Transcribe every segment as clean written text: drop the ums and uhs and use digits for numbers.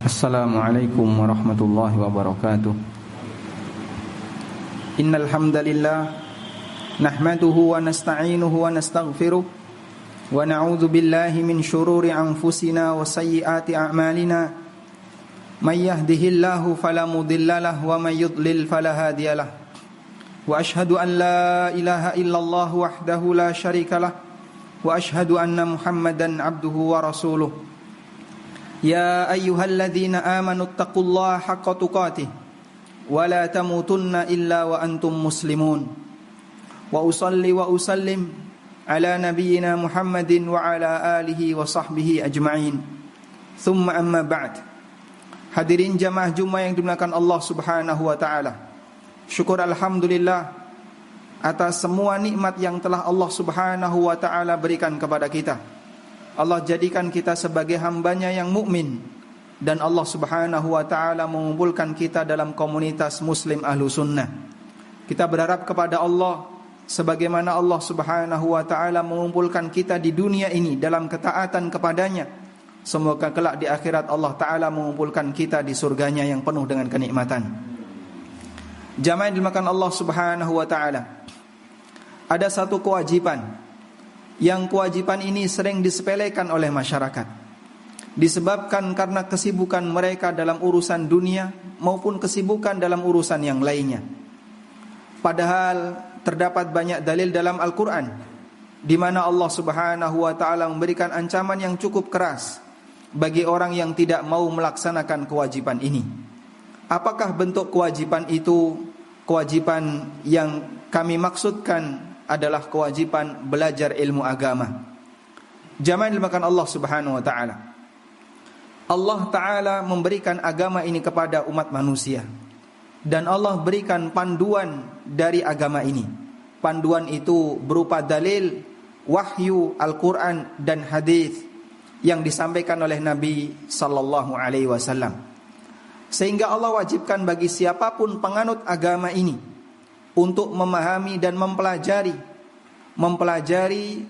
Assalamualaikum warahmatullahi wabarakatuh. Innal hamdalillah nahmaduhu wa nasta'inuhu wa nastaghfiruh wa na'udzu billahi min shururi anfusina wa sayyiati a'malina. May yahdihillahu fala mudhillalah wa may yudlil fala hadiyalah. Wa ashhadu an la ilaha illallah wahdahu la syarikalah wa ashhadu anna Muhammadan abduhu wa rasuluh. Ya ayyuhalladzina amanu taqullaha haqqa tuqatih wa la tamutunna illa wa antum muslimun. Wa usalli wa usallim ala nabiyyina Muhammadin wa ala alihi wa sahbihi ajma'in. Thumma amma ba'd. Hadirin jamaah Jumat yang dimuliakan Allah Subhanahu wa taala. Syukur alhamdulillah atas semua nikmat yang telah Allah Subhanahu wa taala berikan kepada kita. Allah jadikan kita sebagai hambanya yang mukmin, dan Allah Subhanahu wa ta'ala mengumpulkan kita dalam komunitas muslim ahlu sunnah. Kita berharap kepada Allah, sebagaimana Allah Subhanahu wa ta'ala mengumpulkan kita di dunia ini dalam ketaatan kepadanya, semoga kelak di akhirat Allah ta'ala mengumpulkan kita di surganya yang penuh dengan kenikmatan. Jamaah yang dimakan Allah Subhanahu wa ta'ala, ada satu kewajiban yang kewajiban ini sering disepelekan oleh masyarakat, disebabkan karena kesibukan mereka dalam urusan dunia maupun kesibukan dalam urusan yang lainnya. Padahal terdapat banyak dalil dalam Al-Quran di mana Allah Subhanahu wa ta'ala memberikan ancaman yang cukup keras bagi orang yang tidak mau melaksanakan kewajiban ini. Apakah bentuk kewajiban itu? Kewajiban yang kami maksudkan adalah kewajiban belajar ilmu agama. Jamaah dimakan Allah Subhanahu wa ta'ala. Allah ta'ala memberikan agama ini kepada umat manusia, dan Allah berikan panduan dari agama ini. Panduan itu berupa dalil, wahyu, Al-Quran dan hadis yang disampaikan oleh Nabi sallallahu alaihi wasallam. Sehingga Allah wajibkan bagi siapapun penganut agama ini untuk memahami dan mempelajari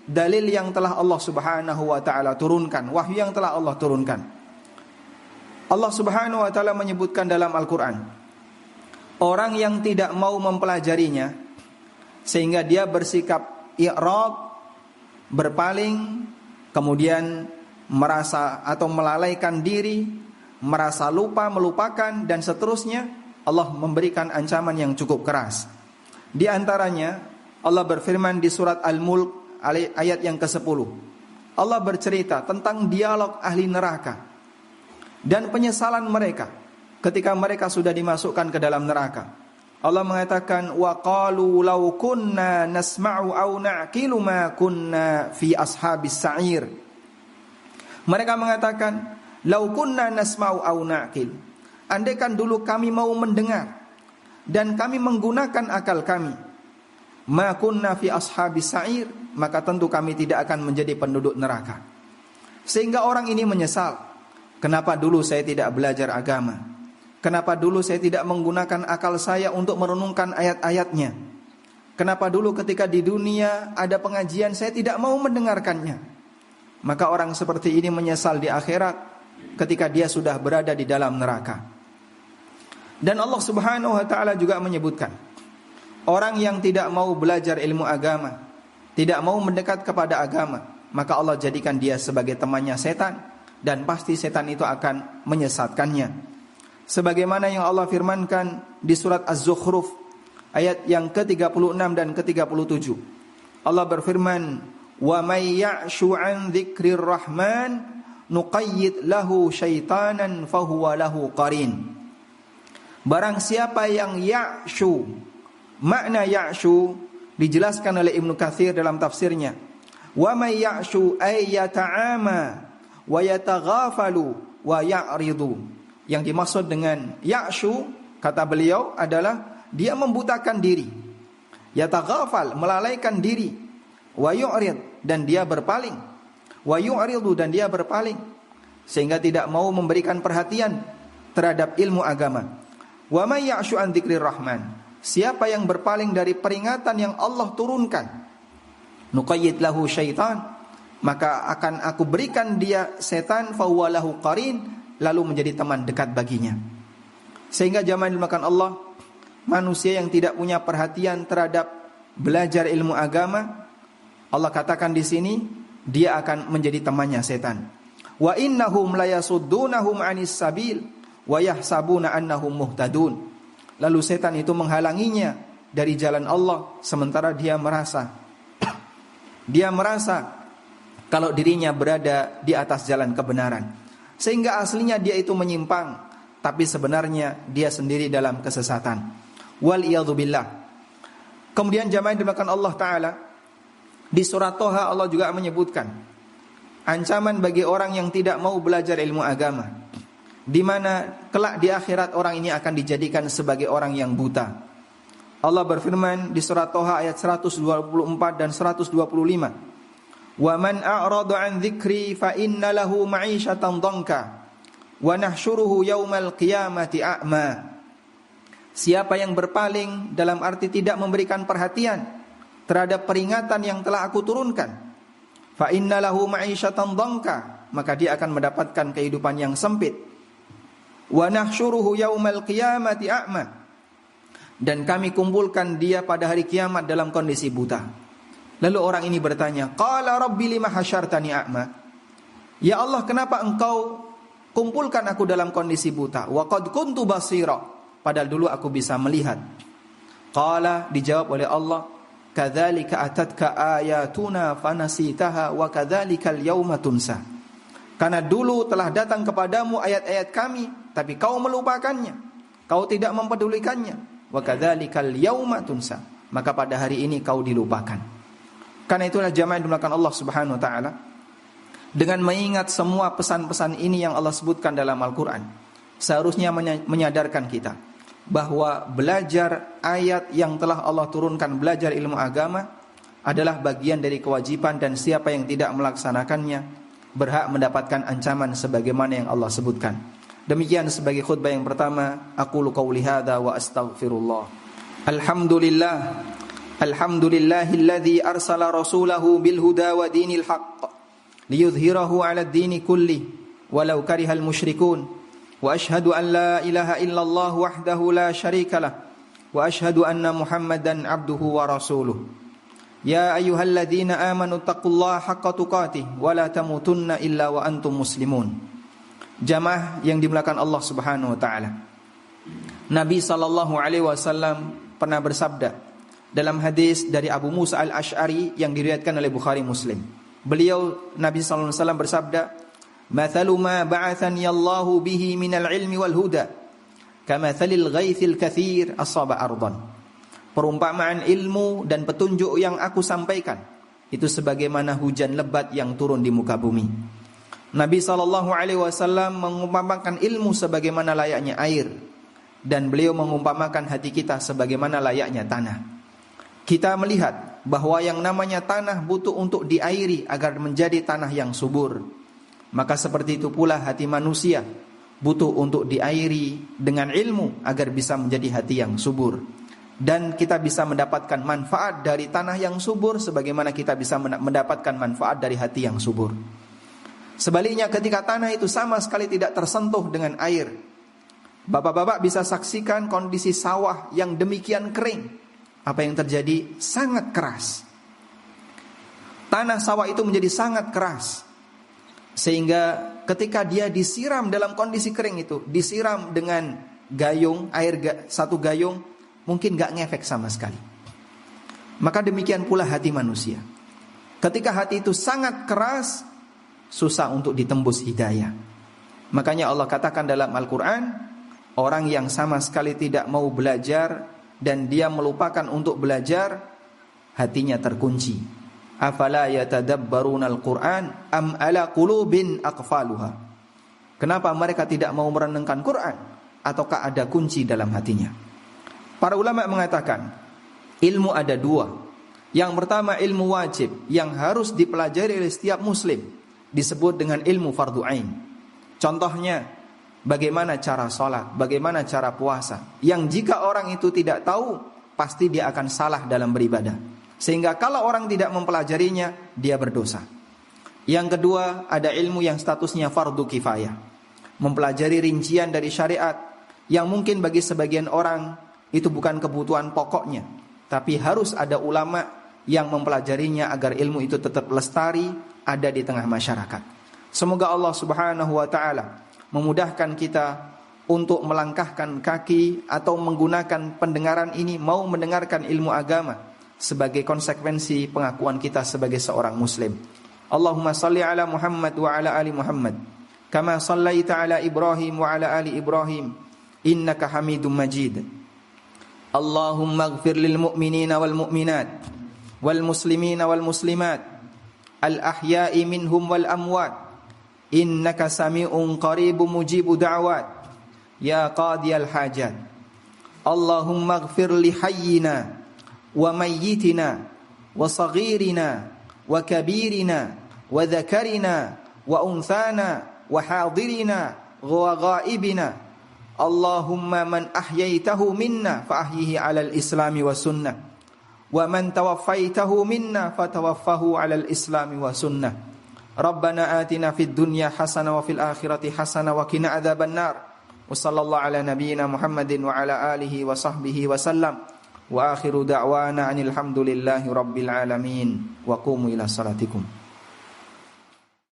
dalil yang telah Allah Subhanahu wa ta'ala turunkan, wahyu yang telah Allah turunkan. Allah Subhanahu wa ta'ala menyebutkan dalam Al-Quran, orang yang tidak mau mempelajarinya sehingga dia bersikap i'rad, berpaling, kemudian merasa atau melalaikan diri, merasa lupa, melupakan dan seterusnya, Allah memberikan ancaman yang cukup keras. Di antaranya Allah berfirman di surat Al-Mulk ayat yang ke-10. Allah bercerita tentang dialog ahli neraka dan penyesalan mereka ketika mereka sudah dimasukkan ke dalam neraka. Allah mengatakan, wa qalu law kunna nasma'u aw na'qilu ma kunna fi ashabis sa'ir. Mereka mengatakan, law kunna nasma'u aw na'qil. Andaikan dulu kami mau mendengar dan kami menggunakan akal kami, ma kunna fi ashabis sa'ir, maka tentu kami tidak akan menjadi penduduk neraka. Sehingga orang ini menyesal, kenapa dulu saya tidak belajar agama? Kenapa dulu saya tidak menggunakan akal saya untuk merenungkan ayat-ayatnya? Kenapa dulu ketika di dunia ada pengajian saya tidak mau mendengarkannya? Maka orang seperti ini menyesal di akhirat ketika dia sudah berada di dalam neraka. Dan Allah Subhanahu wa ta'ala juga menyebutkan, orang yang tidak mau belajar ilmu agama, tidak mau mendekat kepada agama, maka Allah jadikan dia sebagai temannya setan, dan pasti setan itu akan menyesatkannya. Sebagaimana yang Allah firmankan di surat Az-Zukhruf ayat yang ke-36 dan ke-37. Allah berfirman, wa may ya'shu 'an dzikrir rahman nuqayyid lahu syaitanan fahuwa lahu qarin. Barang siapa yang ya'shu, makna ya'shu dijelaskan oleh Ibnu Katsir dalam tafsirnya. Wa may ya'shu ay yata'ama wa yataghafalu wa ya'ridu. Yang dimaksud dengan ya'shu, kata beliau, adalah dia membutakan diri, yataghafal, melalaikan diri, wa yu'rid, dan dia berpaling, wa yu'ridu, dan dia berpaling, sehingga tidak mau memberikan perhatian terhadap ilmu agama. Wa may ya'shu an dzikrir rahman, siapa yang berpaling dari peringatan yang Allah turunkan, nuqayyid lahu syaitan, maka akan aku berikan dia setan, fahuwa lahu qarin, lalu menjadi teman dekat baginya. Sehingga jamaah yang dimuliakan Allah, manusia yang tidak punya perhatian terhadap belajar ilmu agama, Allah katakan di sini dia akan menjadi temannya setan. Wa innahum layasuddunahum 'anis sabil wa yahsabuna annahum muhtadun. Lalu setan itu menghalanginya dari jalan Allah, sementara dia merasa kalau dirinya berada di atas jalan kebenaran. Sehingga aslinya dia itu menyimpang, tapi sebenarnya dia sendiri dalam kesesatan. Wal iyadzubillah. Kemudian jamaah yang dimuliakan Allah Ta'ala, di surat Toha Allah juga menyebutkan ancaman bagi orang yang tidak mau belajar ilmu agama, di mana kelak di akhirat orang ini akan dijadikan sebagai orang yang buta. Allah berfirman di surat Toha ayat 124 dan 125. Wa man a'rada 'an dzikri fa inna lahu ma'isyatan dhanka wa nahsyuruhu yaumal qiyamati a'ma. Siapa yang berpaling dalam arti tidak memberikan perhatian terhadap peringatan yang telah aku turunkan, fa inna lahu ma'isyatan dhanka, maka dia akan mendapatkan kehidupan yang sempit. Wa nahsyuruhu yaumal qiyamati a'ma, dan kami kumpulkan dia pada hari kiamat dalam kondisi buta. Lalu orang ini bertanya, qala rabbi lima hasyartani a'ma. Ya Allah, kenapa engkau kumpulkan aku dalam kondisi buta? Wa qad kuntu basira, padahal dulu aku bisa melihat. Qala, dijawab oleh Allah, kadzalika atatka ayatuna fanasitaha wa kadzalikal yauma tunsa. Karena dulu telah datang kepadamu ayat-ayat kami, tapi kau melupakannya, kau tidak mempedulikannya. Wa kadzalikal yauma tunsa, maka pada hari ini kau dilupakan. Karena itulah jamaah yang dimuliakan Allah Subhanahu wa taala, dengan mengingat semua pesan-pesan ini yang Allah sebutkan dalam Al-Qur'an, seharusnya menyadarkan kita bahwa belajar ayat yang telah Allah turunkan, belajar ilmu agama adalah bagian dari kewajiban, dan siapa yang tidak melaksanakannya berhak mendapatkan ancaman sebagaimana yang Allah sebutkan. Demikian sebagai khutbah yang pertama, aqulu qouli hadza wa astaghfirullah. Alhamdulillahilladzi arsala rasulahu bil huda wa dinil haqq liyudhhirahu 'alad dini kulli walau karihal musyrikun. Wa ashhadu an la ilaha illallah wahdahu la syarikalah wa ashhadu anna Muhammadan abduhu wa rasuluh. Ya ayyuhalladzina amanu taqullaha haqqa tuqatih wa la tamutunna illa wa antum muslimun. Jamaah yang dimuliakan Allah Subhanahu wa taala, Nabi sallallahu alaihi wasallam pernah bersabda dalam hadis dari Abu Musa al-Ash'ari yang diriwayatkan oleh Bukhari Muslim. Beliau, Nabi sallallahu alaihi wasallam bersabda, "Mathalu ma ba'athani Allahu bihi minal ilmi wal huda, kamathalil ghaithil katsir asaba ardan." Perumpamaan ilmu dan petunjuk yang aku sampaikan itu sebagaimana hujan lebat yang turun di muka bumi. Nabi sallallahu alaihi wasallam mengumpamakan ilmu sebagaimana layaknya air, dan beliau mengumpamakan hati kita sebagaimana layaknya tanah. Kita melihat bahwa yang namanya tanah butuh untuk diairi agar menjadi tanah yang subur. Maka seperti itu pula hati manusia butuh untuk diairi dengan ilmu agar bisa menjadi hati yang subur. Dan kita bisa mendapatkan manfaat dari tanah yang subur sebagaimana kita bisa mendapatkan manfaat dari hati yang subur. Sebaliknya, ketika tanah itu sama sekali tidak tersentuh dengan air, bapak-bapak bisa saksikan kondisi sawah yang demikian kering. Apa yang terjadi? Sangat keras. Tanah sawah itu menjadi sangat keras, sehingga ketika dia disiram dalam kondisi kering itu, disiram dengan gayung, satu gayung, mungkin gak ngefek sama sekali. Maka demikian pula hati manusia. Ketika hati itu sangat keras, susah untuk ditembus hidayah. Makanya Allah katakan dalam Al-Quran, orang yang sama sekali tidak mau belajar dan dia melupakan untuk belajar, hatinya terkunci. Afala yatadabbarunal Qur'an am ala qulubin aqfaluha. Kenapa mereka tidak mau merenungkan Quran? Ataukah ada kunci dalam hatinya? Para ulama mengatakan, ilmu ada dua. Yang pertama ilmu wajib yang harus dipelajari oleh setiap muslim, disebut dengan ilmu fardu ain. Contohnya, bagaimana cara sholat, bagaimana cara puasa, yang jika orang itu tidak tahu, pasti dia akan salah dalam beribadah. Sehingga kalau orang tidak mempelajarinya, dia berdosa. Yang kedua, ada ilmu yang statusnya fardu kifayah. mempelajari rincian dari syariat yang mungkin bagi sebagian orang itu bukan kebutuhan pokoknya, tapi harus ada ulama yang mempelajarinya agar ilmu itu tetap lestari ada di tengah masyarakat. Semoga Allah Subhanahu wa taala memudahkan kita untuk melangkahkan kaki atau menggunakan pendengaran ini mau mendengarkan ilmu agama sebagai konsekuensi pengakuan kita sebagai seorang muslim. Allahumma salli ala Muhammad wa ala ali Muhammad kama sallaita ala Ibrahim wa ala ali Ibrahim innaka Hamidum Majid. Allahumma ighfir lil mu'minina wal mu'minat wal muslimina wal muslimat al ahya'i minhum wal amwat innaka sami'un qaribun mujibud da'wat ya qadiyal hajat. Allahumma ighfir li hayyina wa mayyitina wa saghirina wa kabirina wa dhakarina wa unthana wa hadirina wa ghaibina. Allahumma man ahyaitahu minna fa ahyihi 'alal islami wa sunnah wa man tawaffaitahu minna fatawaffahu 'alal islami wa sunnah. Rabbana atina fid dunya hasanah wa fil akhirati hasanah wa qina adzaban nar. Wa sallallahu ala nabiyyina Muhammadin wa ala alihi wa sahbihi wa sallam. Wa akhiru da'wana anil hamdulillahi rabbil alamin. Wa qumu ila salatikum.